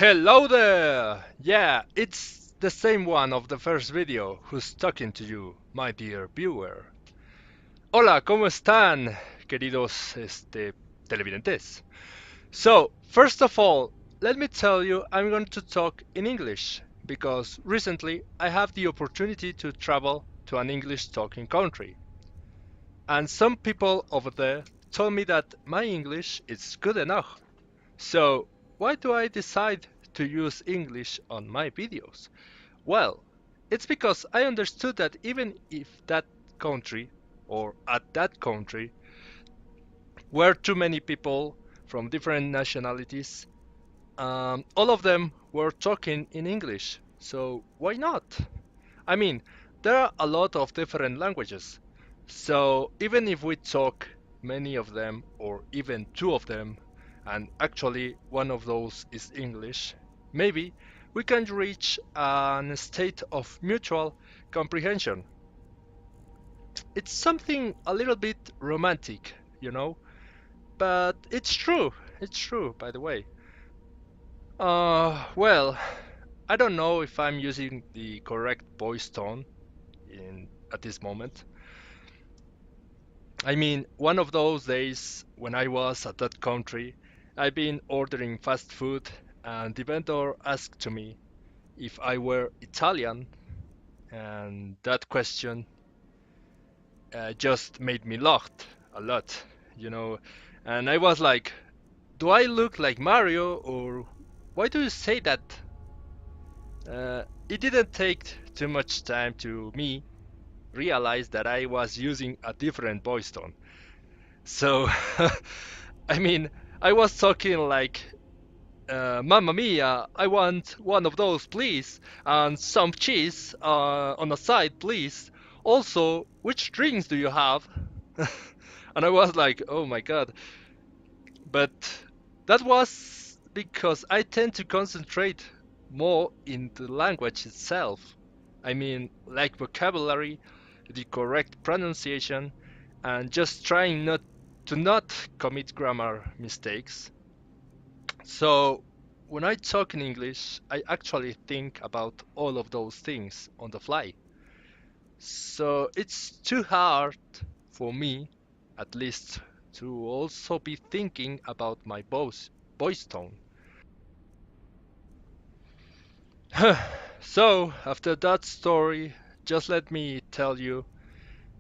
Hello there! Yeah, it's the same one of the first video who's talking to you, my dear viewer. Hola, ¿cómo están, queridos televidentes? So, first of all, let me tell you I'm going to talk in English because recently I have the opportunity to travel to an English-talking country. And some people over there told me that my English is good enough. So, why do I decide to use English on my videos? Well, it's because I understood that even if that country, or at that country, were too many people from different nationalities, all of them were talking in English. So why not? I mean, there are a lot of different languages. So even if we talk many of them, or even two of them, and actually one of those is English, maybe we can reach a state of mutual comprehension. It's something a little bit romantic, you know, but it's true. It's true, by the way. Well, I don't know if I'm using the correct voice tone at this moment. I mean, one of those days when I was at that country, I've been ordering fast food and the vendor asked to me if I were Italian, and that question just made me laugh a lot, you know. And I was like, do I look like Mario, or why do you say that? It didn't take too much time to me realize that I was using a different voice tone. So, I mean, I was talking like, Mamma mia, I want one of those, please, and some cheese on the side, please. Also, which drinks do you have? And I was like, oh my god. But that was because I tend to concentrate more in the language itself. I mean, like vocabulary, the correct pronunciation, and just trying not commit grammar mistakes. So when I talk in English, I actually think about all of those things on the fly. So it's too hard for me, at least, to also be thinking about my voice tone. So, after that story, just let me tell you,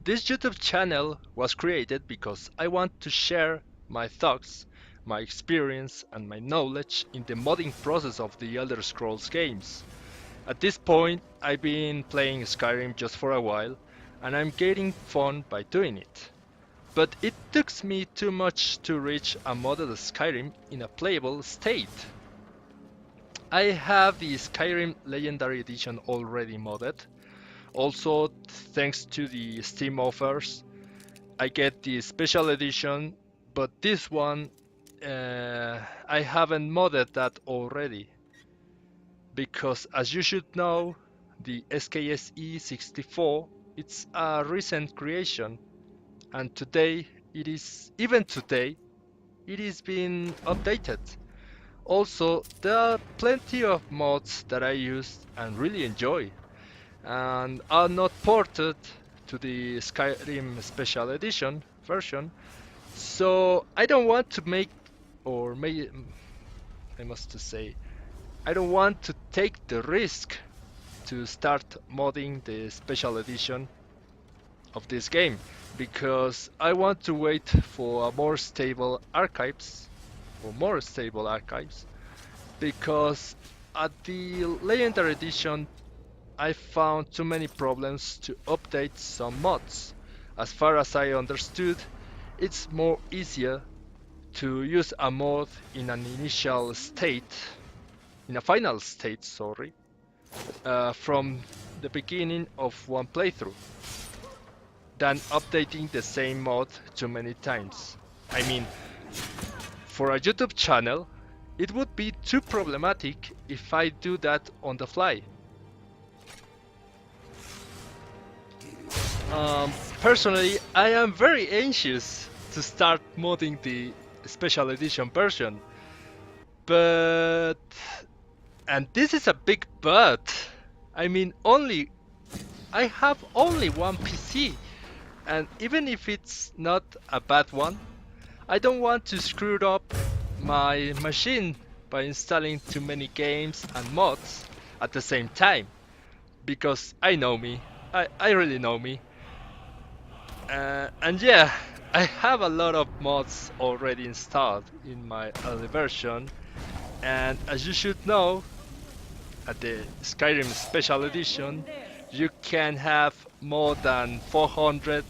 this YouTube channel was created because I want to share my thoughts, my experience, and my knowledge in the modding process of the Elder Scrolls games. At this point, I've been playing Skyrim just for a while, and I'm getting fun by doing it. But it took me too much to reach a modded Skyrim in a playable state. I have the Skyrim Legendary Edition already modded. Also, thanks to the Steam offers, I get the Special Edition, but this one I haven't modded that already. Because as you should know, the SKSE 64, it's a recent creation, and even today, it is being updated. Also, there are plenty of mods that I use and really enjoy, and are not ported to the Skyrim Special Edition version, so I don't want to I must say, I don't want to take the risk to start modding the Special Edition of this game, because I want to wait for more stable archives, because at the Legendary Edition I found too many problems to update some mods. As far as I understood, it's more easier to use a mod in an initial state, in a final state, sorry, from the beginning of one playthrough, than updating the same mod too many times. I mean, for a YouTube channel, it would be too problematic if I do that on the fly. Personally, I am very anxious to start modding the Special Edition version, but And this is a big but. I mean, I have only one PC, and even if it's not a bad one, I don't want to screw up my machine by installing too many games and mods at the same time, because I know me. I really know me. And yeah, I have a lot of mods already installed in my early version, and as you should know, at the Skyrim Special Edition, you can have more than 400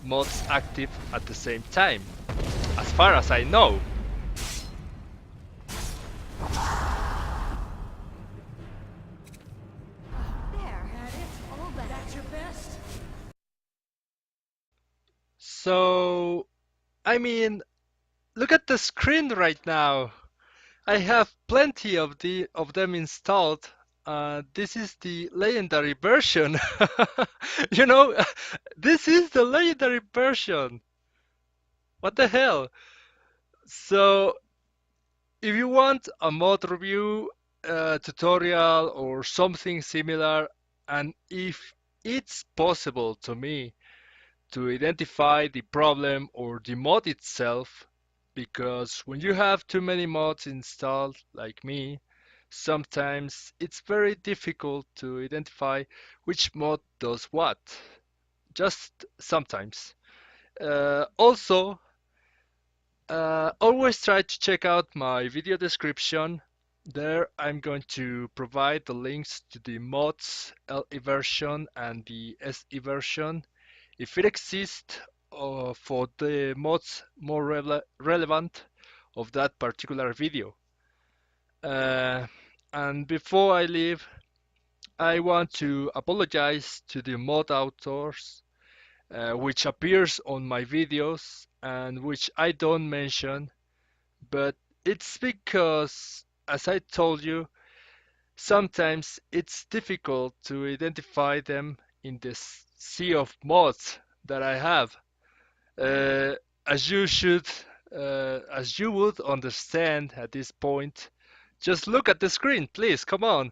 mods active at the same time, as far as I know. So, I mean, look at the screen right now. I have plenty of them installed. This is the legendary version. You know, this is the legendary version. What the hell? So, if you want a mod review tutorial or something similar, and if it's possible to me to identify the problem or the mod itself, because when you have too many mods installed, like me, sometimes it's very difficult to identify which mod does what. Just sometimes. Also, always try to check out my video description. There I'm going to provide the links to the mods LE version and the SE version if it exists for the mods more relevant of that particular video. Uh, and before I leave, I want to apologize to the mod authors which appears on my videos and which I don't mention, but it's because, as I told you, sometimes it's difficult to identify them in this sea of mods that I have. Uh, as you should, as you would understand at this point, just look at the screen, please. Come on.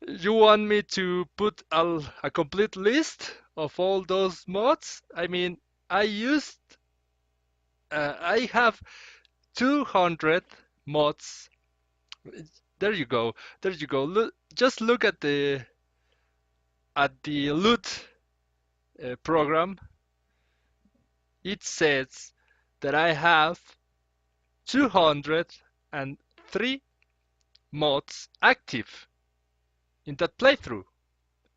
You want me to put a complete list of all those mods? I mean, I have 200 mods. There you go. There you go. Just look at the loot program. It says that I have 203 mods active in that playthrough.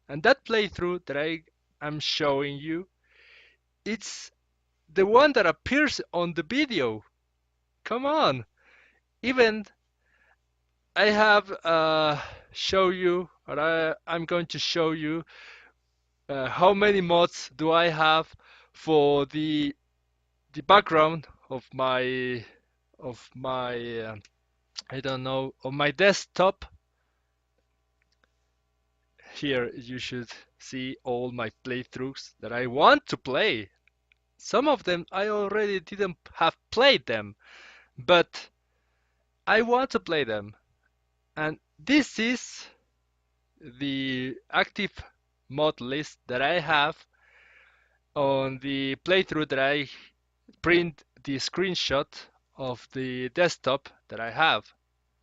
And that playthrough that I am showing you, it's the one that appears on the video. Come on. Even I have show you, or I'm going to show you how many mods do I have for the background of my I don't know, on my desktop. Here you should see all my playthroughs that I want to play. Some of them I already didn't have played them, but I want to play them. And this is the active mod list that I have on the playthrough that I print the screenshot of the desktop that I have.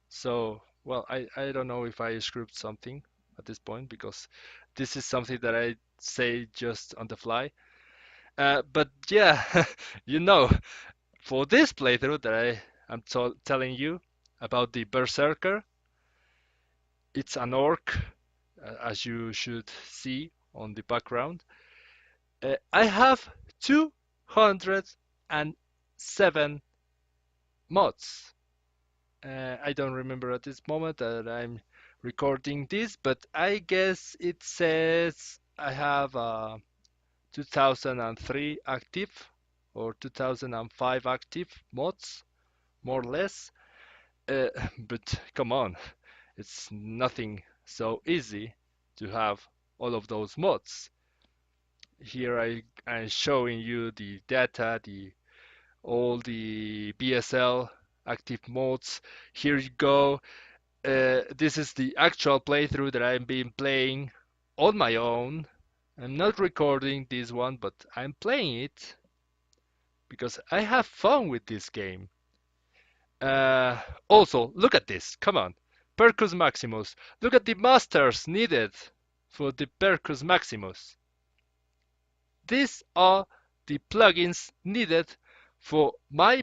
So, well, I don't know if I script something at this point because this is something that I say just on the fly. But yeah, you know, for this playthrough that I am telling you about the Berserker, it's an orc, as you should see on the background. I have 207 mods. I don't remember at this moment that I'm recording this, but I guess it says I have 2003 active or 2005 active mods, more or less. But come on, it's nothing so easy to have all of those mods. Here I'm showing you the data, all the BSL active mods. Here you go. This is the actual playthrough that I've been playing on my own. I'm not recording this one, but I'm playing it because I have fun with this game. Also, look at this. Come on. Perkus Maximus. Look at the masters needed for the Perkus Maximus. These are the plugins needed for my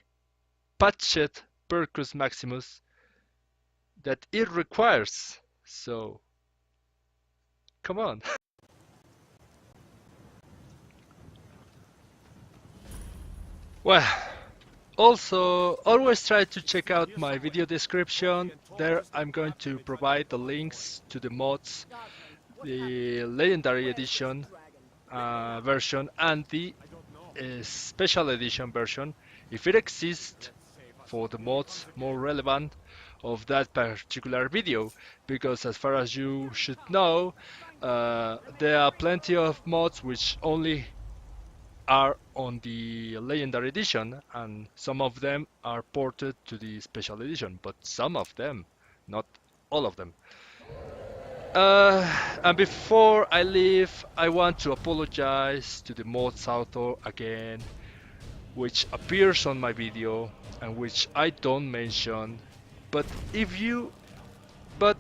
patched Perkus Maximus that it requires. So, come on. Well, also, always try to check out my video description. There I'm going to provide the links to the mods, the Legendary Edition version and the Special Edition version, if it exists, for the mods more relevant of that particular video. Because as far as you should know, there are plenty of mods which only are on the Legendary Edition, and some of them are ported to the Special Edition, but some of them, not all of them. And before I leave, I want to apologize to the mods author again, which appears on my video and which I don't mention. But but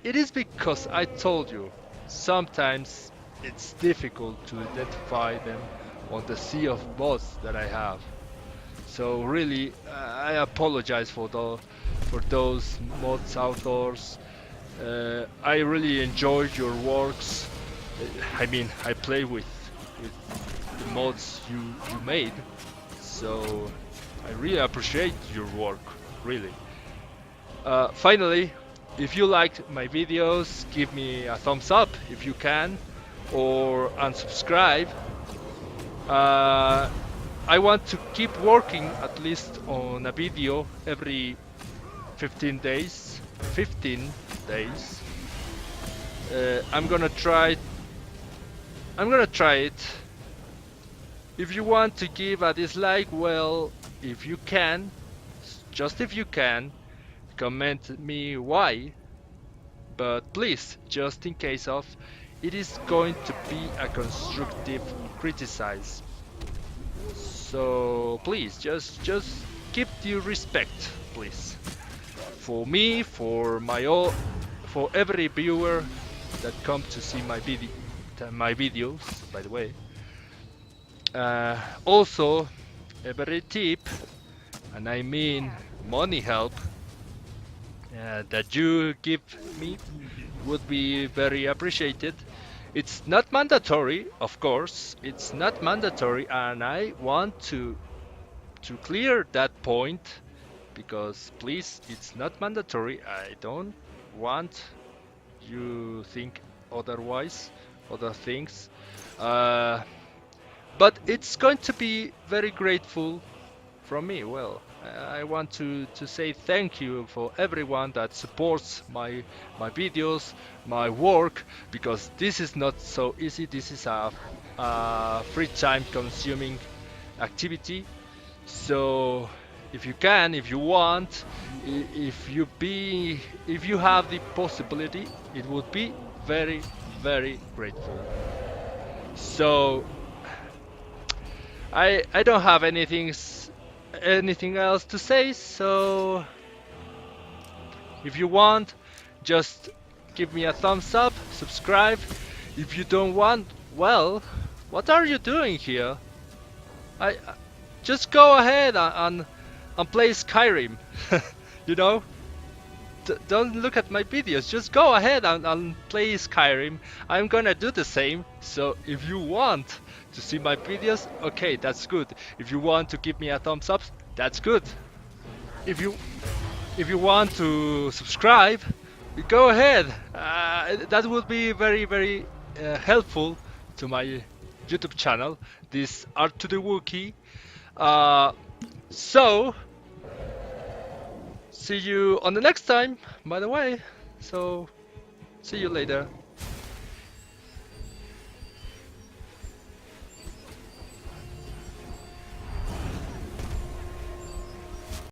it is because I told you, sometimes it's difficult to identify them on the sea of mods that I have. So really, I apologize for those mods authors. I really enjoyed your works. I mean, I play with the mods you made, so I really appreciate your work, really. Finally, if you liked my videos, give me a thumbs up if you can, or unsubscribe. I want to keep working at least on a video every 15 days. 15 days. I'm gonna try it. If you want to give a dislike, well, if you can, just if you can, comment me why. But please, just in case of, it is going to be a constructive criticism. So please, just keep the respect, please. For me, for for every viewer that comes to see my videos, by the way. Also, every tip, and I mean money help, that you give me would be very appreciated. It's not mandatory, of course. It's not mandatory, and I want to clear that point, because please, it's not mandatory. I don't want you think otherwise, other things. But it's going to be very grateful from me. Well, I want to say thank you for everyone that supports my videos, my work, because this is not so easy. This is a free time consuming activity. So if you can, if you want, if you have the possibility, it would be very, very grateful. So I don't have anything else to say. So if you want, just give me a thumbs up, subscribe. If you don't want, well, what are you doing here? I just go ahead and play Skyrim. You know, don't look at my videos. Just go ahead and play Skyrim. I'm gonna do the same. So if you want to see my videos, okay, that's good. If you want to give me a thumbs up, that's good. If you want to subscribe, go ahead. That would be very, very helpful to my YouTube channel, this Art2DWooky. So see you on the next time, by the way. So see you later.